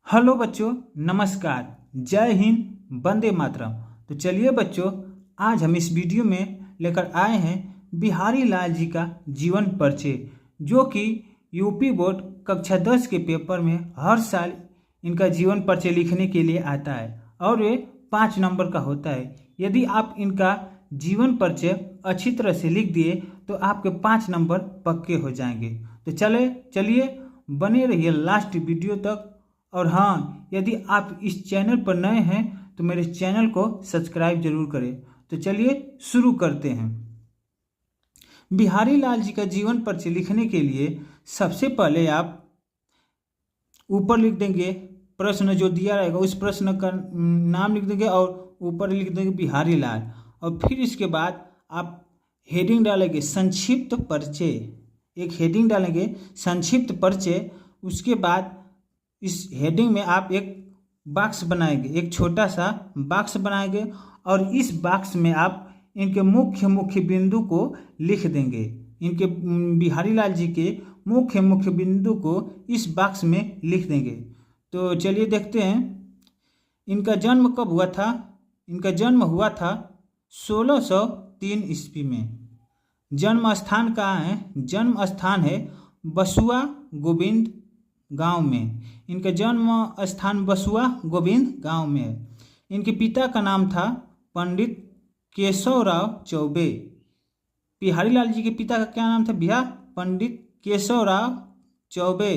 Hello बच्चों, नमस्कार। जय हिंद, वंदे मातरम। तो चलिए बच्चों, आज हम इस वीडियो में लेकर आए हैं बिहारी लाल जी का जीवन परिचय, जो कि यूपी बोर्ड कक्षा 10 के पेपर में हर साल इनका जीवन परिचय लिखने के लिए आता है और ये 5 नंबर का होता है। यदि आप इनका जीवन परिचय अच्छी तरह से लिख दिए तो आपके 5 नंबर पक्के हो जाएंगे। तो चलिए बने रहिए लास्ट वीडियो तक। और हाँ, यदि आप इस चैनल पर नए हैं तो मेरे चैनल को सब्सक्राइब जरूर करें। तो चलिए शुरू करते हैं। बिहारी लाल जी का जीवन परिचय लिखने के लिए सबसे पहले आप ऊपर लिख देंगे प्रश्न जो दिया रहेगा, उस प्रश्न का नाम लिख देंगे और ऊपर लिख देंगे बिहारी लाल। और फिर इसके बाद आप हेडिंग डालेंगे संक्षिप्त परिचय, एक हेडिंग डालेंगे संक्षिप्त परिचय। उसके बाद इस हेडिंग में आप एक बॉक्स बनाएंगे, एक छोटा सा बॉक्स बनाएंगे और इस बॉक्स में आप इनके मुख्य बिंदु को लिख देंगे। इनके बिहारी लाल जी के मुख्य बिंदु को इस बॉक्स में लिख देंगे। तो चलिए देखते हैं इनका जन्म कब हुआ था। इनका जन्म हुआ था 1603 ईस्वी में। जन्म स्थान कहाँ है? जन्म स्थान है बसुआ गोविंद गांव में। इनका जन्म स्थान बसुआ गोविंद गांव में है। इनके पिता का नाम था पंडित केशवराव चौबे। बिहारी लाल जी के पिता का क्या नाम था भैया? पंडित केशवराव चौबे।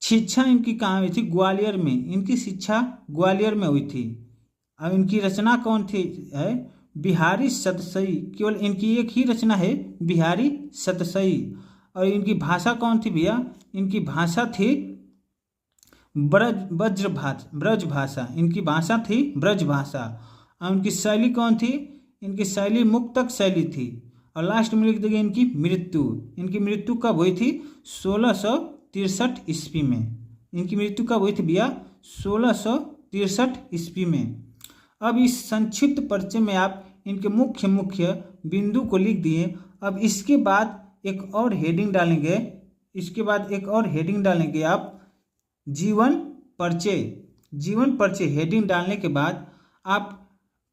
शिक्षा इनकी कहाँ हुई थी? ग्वालियर में। इनकी शिक्षा ग्वालियर में हुई थी। अब इनकी रचना कौन थी? है बिहारी सतसई। केवल इनकी एक ही रचना है, बिहारी सतसई। और इनकी भाषा कौन थी भैया? इनकी भाषा थी ब्रज भाषा। इनकी भाषा थी ब्रज भाषा। और इनकी शैली कौन थी? इनकी शैली मुक्तक शैली थी। और लास्ट में लिख देंगे इनकी मृत्यु। इनकी मृत्यु कब हुई थी? 1663 ईस्वी में। इनकी मृत्यु कब हुई थी भैया? 1663 ईस्वी में। अब इस संक्षिप्त परिचय में आप इनके मुख्य बिंदु को लिख दिए। अब इसके बाद एक और हेडिंग डालेंगे। इसके बाद एक और हेडिंग डालेंगे आप जीवन परिचय। जीवन परिचय हेडिंग डालने के बाद आप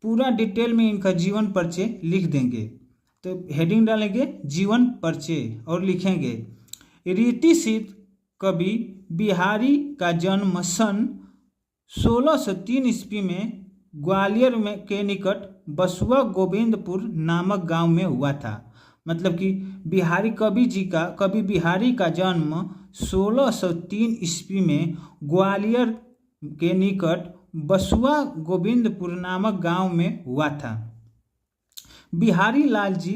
पूरा डिटेल में इनका जीवन परिचय लिख देंगे। तो हेडिंग डालेंगे जीवन परिचय और लिखेंगे रीति सिद्ध कवि बिहारी का जन्म सन 1603 ईस्वी में ग्वालियर में के निकट बसुआ गोविंदपुर नामक गांव में हुआ था। मतलब कि कवि बिहारी का जन्म 1603 ईस्वी में ग्वालियर के निकट बसुआ गोविंदपुर नामक गांव में हुआ था। बिहारी लाल जी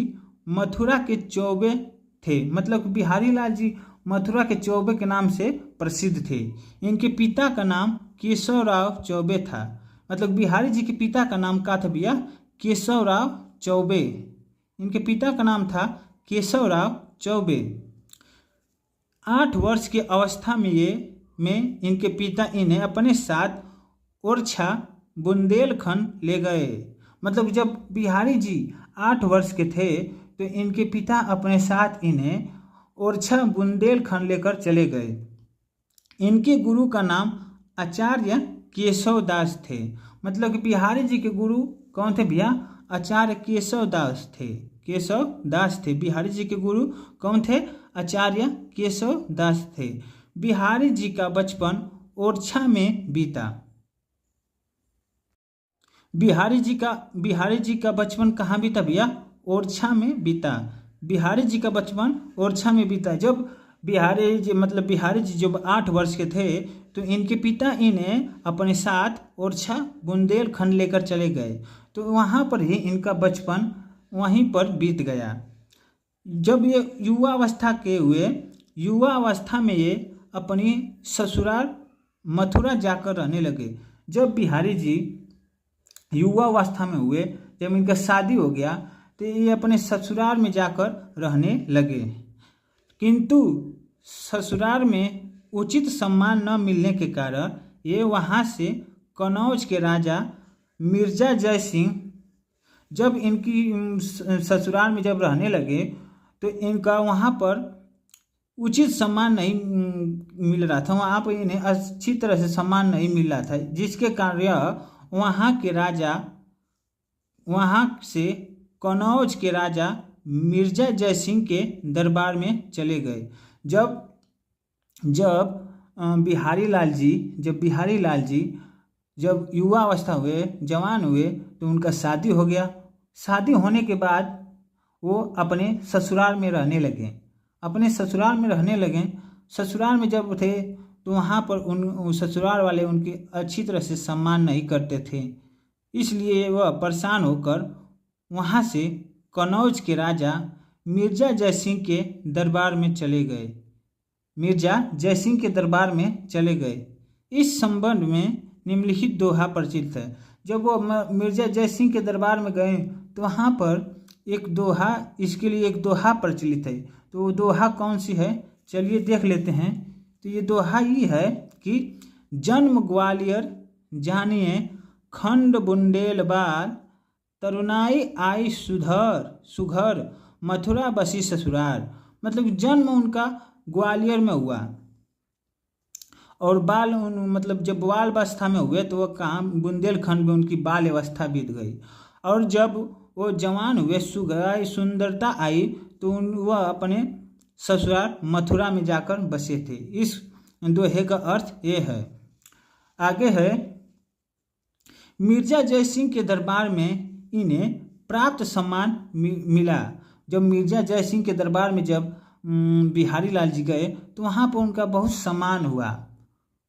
मथुरा के चौबे थे। मतलब बिहारी लाल जी मथुरा के चौबे के नाम से प्रसिद्ध थे। इनके पिता का नाम केशवराव चौबे था। मतलब बिहारी जी के पिता का नाम क्या था भैया? केशवराव चौबे। इनके पिता का नाम था केशवराव चौबे। 8 वर्ष की अवस्था में इनके पिता इन्हें अपने साथ ओरछा बुंदेलखंड ले गए। मतलब जब बिहारी जी 8 वर्ष के थे तो इनके पिता अपने साथ इन्हें ओरछा बुंदेलखंड लेकर चले गए। इनके गुरु का नाम आचार्य केशवदास थे। मतलब कि बिहारी जी के गुरु कौन थे भैया? आचार्य केशवदास थे। बिहारी जी के गुरु कौन थे? आचार्य केशवदास थे। बिहारी जी का बचपन ओरछा में बीता। बिहारी जी का बचपन कहाँ बीता भैया? ओरछा में बीता। बिहारी जी का बचपन ओरछा में बीता। जब बिहारी जी जब 8 वर्ष के थे तो इनके पिता इन्हें अपने साथ ओरछा बुंदेलखंड लेकर चले गए। तो वहाँ पर ही इनका बचपन वहीं पर बीत गया। जब ये युवा अवस्था में ये अपनी ससुराल मथुरा जाकर रहने लगे। जब बिहारी जी युवा अवस्था में हुए, जब इनका शादी हो गया तो ये अपने ससुराल में जाकर रहने लगे। किंतु ससुराल में उचित सम्मान न मिलने के कारण ये वहाँ से कनौज के राजा मिर्जा जय सिंह जब इनकी ससुराल में जब रहने लगे तो इनका वहाँ पर उचित सम्मान नहीं मिल रहा था, वहाँ पर इन्हें अच्छी तरह से सम्मान नहीं मिल रहा था, जिसके कारण यह वहाँ के राजा, वहाँ से कनौज के राजा मिर्जा जयसिंह के दरबार में चले गए। जब जब बिहारी लाल जी जब युवा अवस्था हुए, जवान हुए, तो उनका शादी हो गया। शादी होने के बाद वो अपने ससुराल में रहने लगे। ससुराल में जब थे तो वहाँ पर उन ससुराल वाले उनकी अच्छी तरह से सम्मान नहीं करते थे, इसलिए वह परेशान होकर वहाँ से कनौज के राजा मिर्जा जयसिंह के दरबार में चले गए। इस संबंध में निम्नलिखित दोहा प्रचलित है। जब वो मिर्जा जयसिंह के दरबार में गए तो वहाँ पर इसके लिए एक दोहा प्रचलित है। तो वो दोहा कौन सी है, चलिए देख लेते हैं। तो ये दोहा ये है कि जन्म ग्वालियर जानिए खंड बुंदेल बार, तरुणाई आई सुघर मथुरा बसी ससुराल। मतलब जन्म उनका ग्वालियर में हुआ और जब बाल अवस्था में हुए तो वह कहाँ बुंदेलखंड में उनकी बाल अवस्था बीत गई, और जब वो जवान हुए, सुंदरता आई, तो वह अपने ससुराल मथुरा में जाकर बसे थे। इस दोहे का अर्थ ये है। आगे है, मिर्जा जयसिंह के दरबार में इन्हें प्राप्त सम्मान मिला। जब मिर्जा जयसिंह के दरबार में जब बिहारी लाल जी गए तो वहाँ पर उनका बहुत सम्मान हुआ।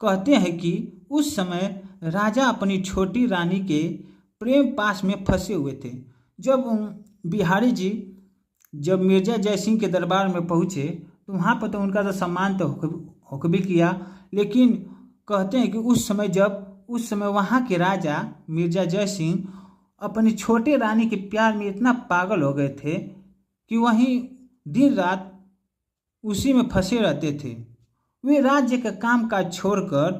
कहते हैं कि उस समय राजा अपनी छोटी रानी के प्रेम पास में फंसे हुए थे। जब बिहारी जी जब मिर्जा जयसिंह के दरबार में पहुँचे तो वहाँ पर तो उनका तो सम्मान तो होक भी किया, लेकिन कहते हैं कि उस समय वहाँ के राजा मिर्जा जयसिंह अपनी छोटे रानी के प्यार में इतना पागल हो गए थे कि वहीं दिन रात उसी में फंसे रहते थे। वे राज्य का काम काज छोड़कर,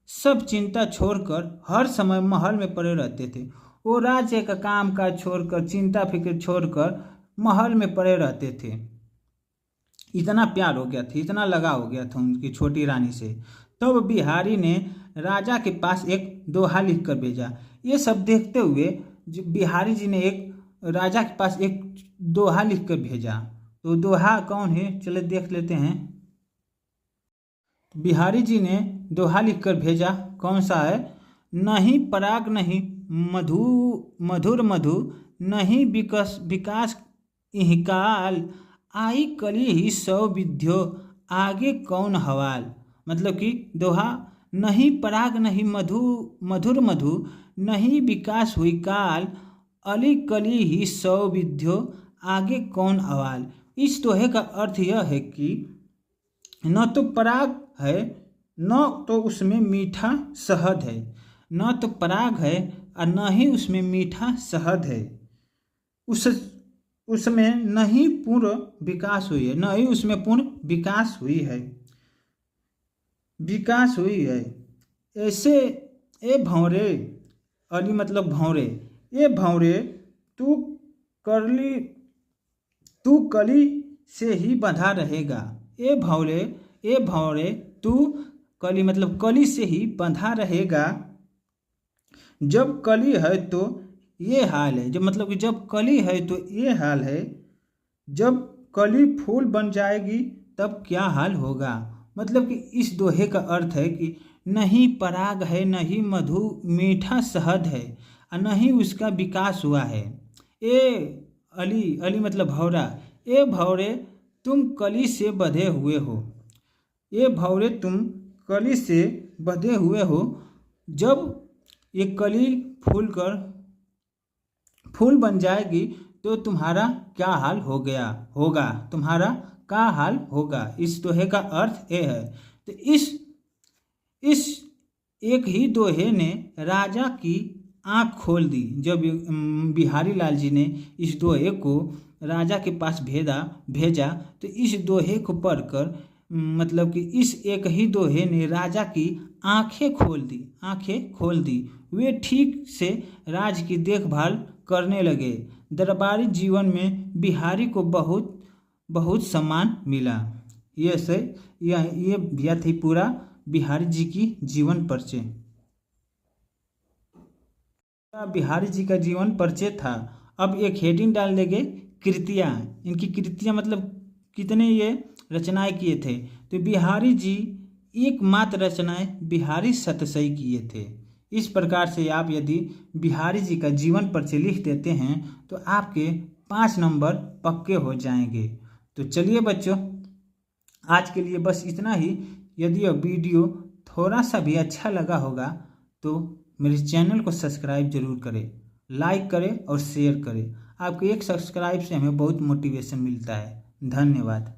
सब चिंता छोड़कर हर समय महल में पड़े रहते थे। वो राज्य का काम काज छोड़कर, चिंता फिक्र छोड़कर महल में पड़े रहते थे। इतना प्यार हो गया था, इतना लगा हो गया था उनकी छोटी रानी से। तब बिहारी ने राजा के पास एक दोहा लिख कर भेजा। ये सब देखते हुए बिहारी जी ने राजा के पास एक दोहा लिख कर भेजा। तो दोहा कौन है, चले देख लेते हैं। बिहारी जी ने दोहा लिख कर भेजा, कौन सा है, नहीं पराग नहीं मधुर मधु, नहीं विकास इहकाल, आई कली ही सौ विद्यो, आगे कौन हवाल। मतलब कि दोहा, नहीं पराग नहीं मधुर मधु, नहीं विकास हुई काल, अली कली ही सौ विद्यो, आगे कौन हवाल। इस दोहे का अर्थ यह है कि न तो पराग है, न तो उसमें मीठा शहद है, न तो पराग है और न ही उसमें मीठा शहद है, उसमें न ही पूर्ण विकास हुई है, न ही उसमें पूर्ण विकास हुई है। ऐसे ए भंवरे, अली मतलब भंवरे, ए भंवरे तू कली से ही बंधा रहेगा। ए भंवरे तू कली मतलब कली से ही बंधा रहेगा। जब कली है तो ये हाल है, जब मतलब कि जब कली है तो ये हाल है, जब कली फूल बन जाएगी तब क्या हाल होगा। मतलब कि इस दोहे का अर्थ है कि नहीं पराग है, नहीं मीठा शहद है और नहीं उसका विकास हुआ है। अली मतलब भौरा, ए भौरे तुम कली से बंधे हुए हो, ये भौरे तुम कली से बंधे हुए हो। जब ये कली फूल बन जाएगी तो तुम्हारा क्या हाल होगा, तुम्हारा क्या हाल होगा। इस दोहे का अर्थ ये है। तो इस एक ही दोहे ने राजा की आँख खोल दी। जब बिहारी लाल जी ने इस दोहे को राजा के पास भेजा तो इस दोहे को पढ़कर मतलब कि इस एक ही दोहे ने राजा की आंखें खोल दी। वे ठीक से राज की देखभाल करने लगे। दरबारी जीवन में बिहारी को बहुत सम्मान मिला। ये दिया थी पूरा बिहारी जी की जीवन परिचय। बिहारी जी का जीवन परिचय था। अब एक हेडिंग डाल देंगे कृतियाँ। इनकी कृतियाँ मतलब कितने ये रचनाएं किए थे। तो बिहारी जी एकमात्र रचनाएं बिहारी सतसई किए थे। इस प्रकार से आप यदि बिहारी जी का जीवन परिचय लिख देते हैं तो आपके 5 नंबर पक्के हो जाएंगे। तो चलिए बच्चों, आज के लिए बस इतना ही। यदि यह वीडियो थोड़ा सा भी अच्छा लगा होगा तो मेरे चैनल को सब्सक्राइब जरूर करें, लाइक करें और शेयर करें। आपके एक सब्सक्राइब से हमें बहुत मोटिवेशन मिलता है। धन्यवाद।